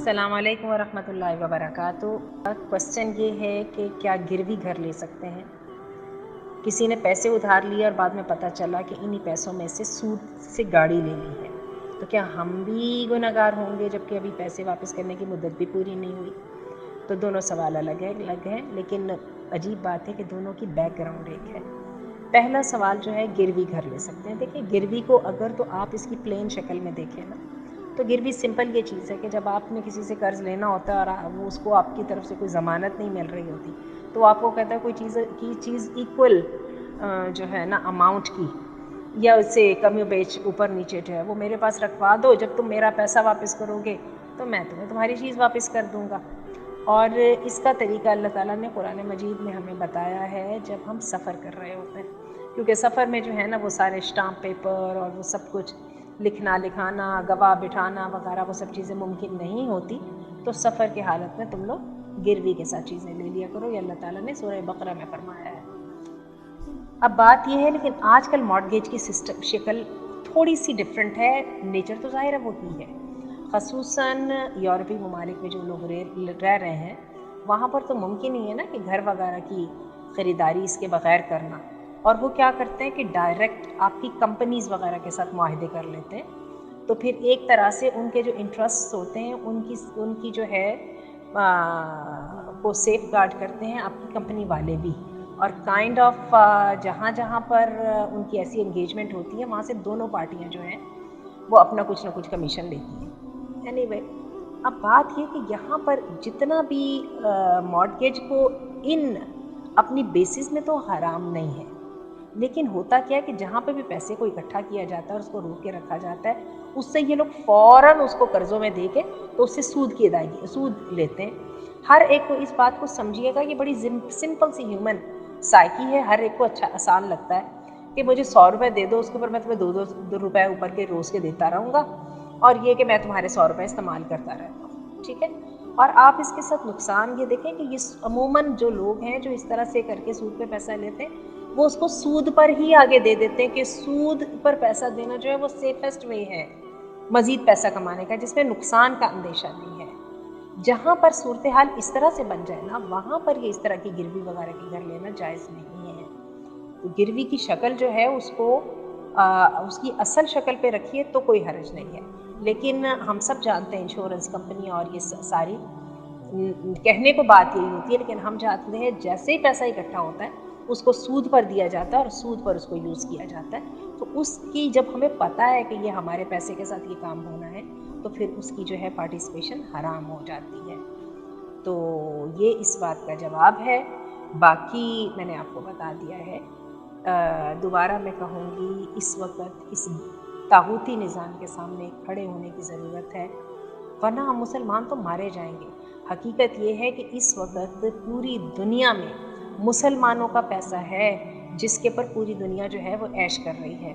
अस्सलाम वालेकुम वरहमतुल्लाहि वबरकातुहू। क्वेश्चन ये है कि क्या गिरवी घर ले सकते हैं? किसी ने पैसे उधार लिए और बाद में पता चला कि इन्हीं पैसों में से सूद से गाड़ी ले ली है, तो क्या हम भी गुनहगार होंगे जबकि अभी पैसे वापस करने की मुद्दत भी पूरी नहीं हुई? तो दोनों सवाल अलग हैं, लेकिन अजीब बात है कि दोनों की बैकग्राउंड एक है। पहला सवाल जो है, गिरवी घर ले सकते हैं। देखिए, गिरवी को अगर तो आप इसकी प्लेन शक्ल में देखें ना, तो गिरवी सिंपल ये चीज़ है कि जब आपने किसी से कर्ज़ लेना होता है और वो उसको आपकी तरफ से कोई ज़मानत नहीं मिल रही होती, तो आपको कहता है कोई चीज़ इक्वल जो है ना अमाउंट की या उससे कमी बेच ऊपर नीचे जो है वो मेरे पास रखवा दो, जब तुम मेरा पैसा वापस करोगे तो मैं तुम्हें तुम्हारी चीज़ वापस कर दूँगा। और इसका तरीका अल्लाह ताला ने कुरान मजीद में हमें बताया है जब हम सफ़र कर रहे होते हैं, क्योंकि सफ़र में जो है ना वो सारे स्टाम्प पेपर और वो सब कुछ लिखना लिखाना, गवाह बिठाना वगैरह वो सब चीज़ें मुमकिन नहीं होती, तो सफ़र की हालत में तुम लोग गिरवी के साथ चीज़ें ले लिया करो। ये अल्लाह ताला ने सूरह बकरा में फरमाया है। अब बात यह है, लेकिन आजकल मॉर्टगेज की सिस्टम शक्ल थोड़ी सी डिफरेंट है, नेचर तो ज़ाहिर है वो ही है। ख़ुसूसन यूरोपीय ममालिक में जो लोग रह रहे हैं, वहाँ पर तो मुमकिन ही है ना कि घर वगैरह की ख़रीदारी इसके बग़ैर करना, और वो क्या करते हैं कि डायरेक्ट आपकी कंपनीज़ वगैरह के साथ मुआहदे कर लेते हैं। तो फिर एक तरह से उनके जो इंटरेस्ट होते हैं उनकी जो है को सेफ गार्ड करते हैं आपकी कंपनी वाले भी, और काइंड ऑफ जहाँ जहाँ पर उनकी ऐसी एंगेजमेंट होती है वहाँ से दोनों पार्टियाँ जो हैं वो अपना कुछ ना कुछ कमीशन लेती हैं। एनीवे, अब बात ये कि यहाँ पर जितना भी मॉर्टगेज को इन अपनी बेसिस में तो हराम नहीं है, लेकिन होता क्या है कि जहाँ पे भी पैसे को इकट्ठा किया जाता है और उसको रोक के रखा जाता है, उससे ये लोग फ़ौरन उसको कर्ज़ों में दे के तो उससे सूद लेते हैं। हर एक को इस बात को समझिएगा, ये बड़ी सिंपल सी ह्यूमन साइकी है। हर एक को अच्छा आसान लगता है कि मुझे 100 रुपये दे दो, उसके ऊपर मैं तुम्हें दो रुपये ऊपर के रोज़ के देता रहूँगा, और ये कि मैं तुम्हारे 100 रुपये इस्तेमाल करता रहता हूँ, ठीक है। और आप इसके साथ नुकसान ये देखें कि ये अमूमन जो लोग हैं जो इस तरह से करके सूद पे पैसा लेते हैं, वो उसको सूद पर ही आगे दे देते हैं कि सूद पर पैसा देना जो है वो सेफेस्ट वे है मज़ीद पैसा कमाने का, जिसमें नुकसान का अंदेशा नहीं है। जहाँ पर सूरत हाल इस तरह से बन जाए ना, वहाँ पर ये इस तरह की गिरवी वगैरह की घर लेना जायज़ नहीं है। तो गिरवी की शक्ल जो है उसको उसकी असल शक्ल पे रखिए तो कोई हर्ज नहीं है, लेकिन हम सब जानते हैं इंश्योरेंस कंपनी और ये सारी कहने को बात यही होती है, लेकिन हम जानते हैं जैसे ही पैसा इकट्ठा होता है उसको सूद पर दिया जाता है और सूद पर उसको यूज़ किया जाता है। तो उसकी जब हमें पता है कि ये हमारे पैसे के साथ ये काम होना है, तो फिर उसकी जो है पार्टिसिपेशन हराम हो जाती है। तो ये इस बात का जवाब है। बाकी मैंने आपको बता दिया है। दोबारा मैं कहूँगी, इस वक्त इस तागूती निज़ाम के सामने खड़े होने की ज़रूरत है, वरना हम मुसलमान तो मारे जाएंगे। हकीकत ये है कि इस वक्त पूरी दुनिया में मुसलमानों का पैसा है जिसके ऊपर पूरी दुनिया जो है वो ऐश कर रही है।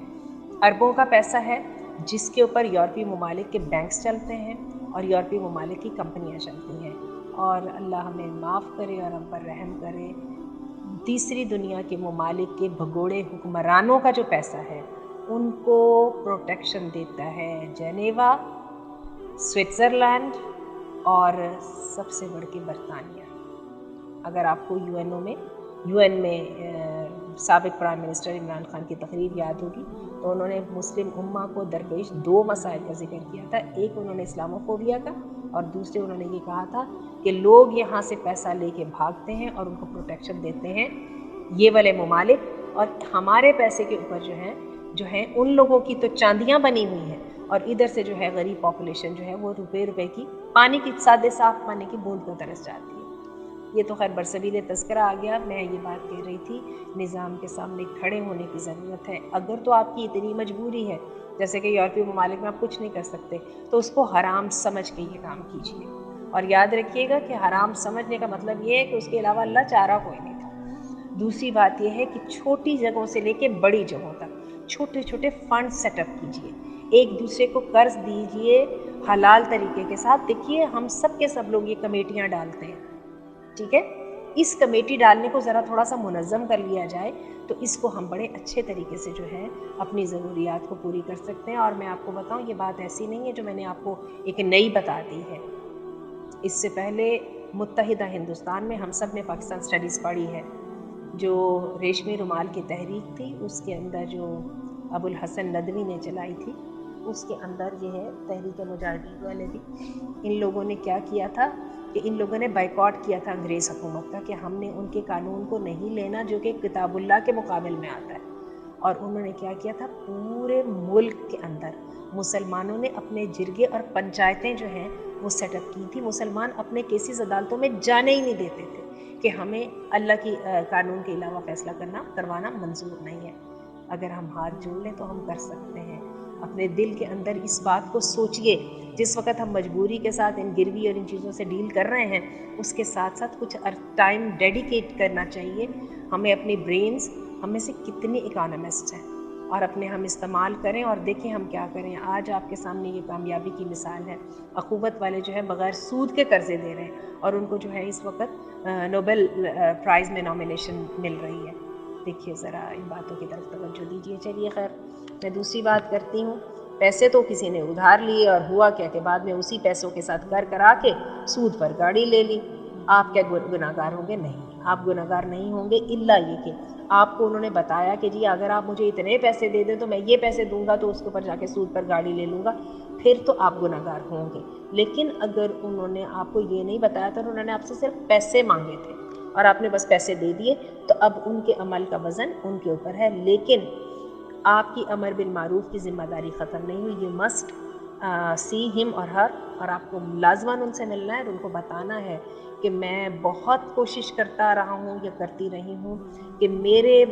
अरबों का पैसा है जिसके ऊपर यूरोपीय ममालिक के बैंक्स चलते हैं और यूरोपीय ममालिक की कंपनियां चलती हैं। और अल्लाह हमें माफ़ करे और हम पर रहम करे। तीसरी दुनिया के ममालिक के भगोड़े हुक्मरानों का जो पैसा है उनको प्रोटेक्शन देता है जेनेवा, स्विट्ज़रलैंड और सबसे बढ़ के बरतानिया। अगर आपको यूएन में साबिक प्राइम मिनिस्टर इमरान खान की तकरीर याद होगी, तो उन्होंने मुस्लिम उम्मा को दरपेश 2 मसाइल का जिक्र किया था। एक उन्होंने इस्लामोफोबिया का, और दूसरे उन्होंने ये कहा था कि लोग यहाँ से पैसा लेके भागते हैं और उनको प्रोटेक्शन देते हैं ये वाले ममालिक, और हमारे पैसे के ऊपर जो है उन लोगों की तो चांदियाँ बनी हुई हैं, और इधर से जो है गरीब पॉपुलेशन जो है वो रुपए की पानी की सादे साफ पानी की बूंद को तरस जाती है। ये तो खैर बरसबील तस्करा आ गया। मैं ये बात कह रही थी, निज़ाम के सामने खड़े होने की ज़रूरत है। अगर तो आपकी इतनी मजबूरी है, जैसे कि यूरोपीय ममालिक में आप कुछ नहीं कर सकते, तो उसको हराम समझ के ये काम कीजिए। और याद रखिएगा कि हराम समझने का मतलब ये है कि उसके अलावा अल्लाह चारा कोई नहीं था। दूसरी बात यह है कि छोटी जगहों से लेके बड़ी जगहों तक छोटे छोटे फंड सेटअप कीजिए, एक दूसरे को कर्ज दीजिए हलाल तरीके के साथ। देखिए, हम सब के सब लोग ये कमेटियाँ डालते हैं, ठीक है। इस कमेटी डालने को ज़रा थोड़ा सा मुनज़्ज़म कर लिया जाए तो इसको हम बड़े अच्छे तरीके से जो है अपनी ज़रूरियात को पूरी कर सकते हैं। और मैं आपको बताऊं, ये बात ऐसी नहीं है जो मैंने आपको एक नई बता दी है। اس سے پہلے متحدہ ہندوستان میں ہم سب نے پاکستان اسٹڈیز پڑھی ہے، جو ریشمی رومال کی تحریک تھی اس کے اندر جو ابو الحسن ندوی نے چلائی تھی، اس کے اندر یہ ہے تحریک مجاہدین والے بھی، ان لوگوں نے کیا کیا تھا کہ ان لوگوں نے بائیکاٹ کیا تھا انگریز حکومت کا کہ ہم نے ان کے قانون کو نہیں لینا جو کہ کتاب اللہ کے مقابل میں آتا ہے. اور انہوں نے کیا کیا تھا، پورے ملک کے اندر مسلمانوں نے اپنے جرگے اور پنچایتیں جو ہیں وہ سیٹ اپ کی تھی. مسلمان اپنے کیسز عدالتوں میں جانے ہی نہیں دیتے تھے کہ ہمیں اللہ کی قانون کے علاوہ فیصلہ کروانا منظور نہیں ہے. اگر ہم ہاتھ جوڑ لیں تو ہم کر سکتے ہیں. اپنے دل کے اندر اس بات کو سوچئے، جس وقت ہم مجبوری کے ساتھ ان گروی اور ان چیزوں سے ڈیل کر رہے ہیں، اس کے ساتھ ساتھ کچھ ٹائم ڈیڈیکیٹ کرنا چاہیے. ہمیں اپنی برینز، ہم میں سے کتنے اکانومسٹ ہیں، اور اپنے ہم استعمال کریں اور دیکھیں ہم کیا کریں. آج آپ کے سامنے یہ کامیابی کی مثال ہے. اخوت والے جو ہے بغیر سود کے قرضے دے رہے ہیں اور ان کو جو ہے اس وقت نوبل پرائز میں نامینیشن مل رہی ہے. دیکھیے ذرا ان باتوں کی طرف توجہ دیجیے. چلیے خیر، میں دوسری بات کرتی ہوں. پیسے تو کسی نے ادھار لیے اور ہوا کیا کہ بعد میں اسی پیسوں کے ساتھ گھر کرا کے سود پر گاڑی لے لی. آپ کیا گناہ گار ہوں گے؟ نہیں، آپ گناہ گار نہیں ہوں گے، الا یہ کہ آپ کو انہوں نے بتایا کہ جی اگر آپ مجھے اتنے پیسے دے دیں تو میں یہ پیسے دوں گا تو اس کے اوپر جا کے سود پر گاڑی لے لوں گا، پھر تو آپ گناہ گار ہوں گے. لیکن اگر انہوں نے آپ کو یہ نہیں بتایا تھا، انہوں نے آپ سے صرف پیسے مانگے تھے اور آپ نے بس پیسے دے دیے، تو اب ان کے عمل کا وزن ان کے اوپر ہے. لیکن آپ کی امر بالمعروف کی ذمہ داری ختم نہیں ہوئی. یہ مسٹ سی ہم اور ہر، اور آپ کو لازماً ان سے ملنا ہے اور ان کو بتانا ہے کہ میں بہت کوشش کرتا رہا ہوں یا کرتی رہی ہوں کہ میرے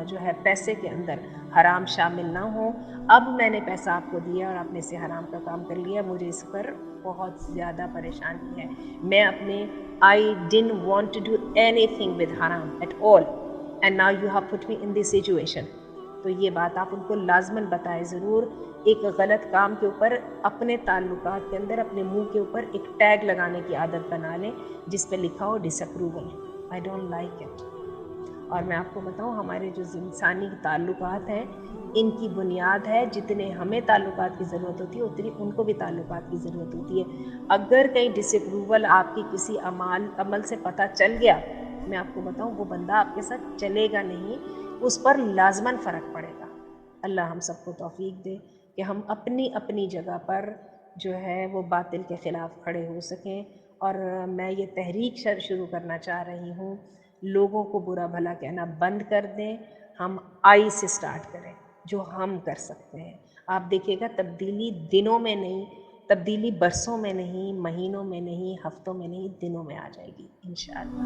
جو ہے پیسے کے اندر حرام شامل نہ ہوں. اب میں نے پیسہ آپ کو دیا اور آپ نے اسے حرام کا کام کر لیا، مجھے اس پر بہت زیادہ پریشانی ہے. میں اپنے I didn't want to do anything with haram at all and now you have put me in this situation. تو یہ بات آپ ان کو لازماً بتائیں ضرور. ایک غلط کام کے اوپر اپنے تعلقات کے اندر اپنے منہ کے اوپر ایک ٹیگ لگانے کی عادت بنا لیں جس پہ لکھا ہو disapproval, I don't like it. اور میں آپ کو بتاؤں ہمارے جو انسانی تعلقات ہیں ان کی بنیاد ہے، جتنے ہمیں تعلقات کی ضرورت ہوتی ہے اتنی ان کو بھی تعلقات کی ضرورت ہوتی ہے. اگر کہیں ڈس اپروول آپ کی کسی عمل سے پتہ چل گیا، میں آپ کو بتاؤں وہ بندہ آپ کے ساتھ چلے گا نہیں، اس پر لازماً فرق پڑے گا. اللہ ہم سب کو توفیق دے کہ ہم اپنی اپنی جگہ پر جو ہے وہ باطل کے خلاف کھڑے ہو سکیں. اور میں یہ تحریک شروع کرنا چاہ رہی ہوں، لوگوں کو برا بھلا کہنا بند کر دیں. ہم آئی سے سٹارٹ کریں جو ہم کر سکتے ہیں. آپ دیکھیے گا تبدیلی دنوں میں نہیں، تبدیلی برسوں میں نہیں، مہینوں میں نہیں، ہفتوں میں نہیں، دنوں میں آ جائے گی انشاءاللہ.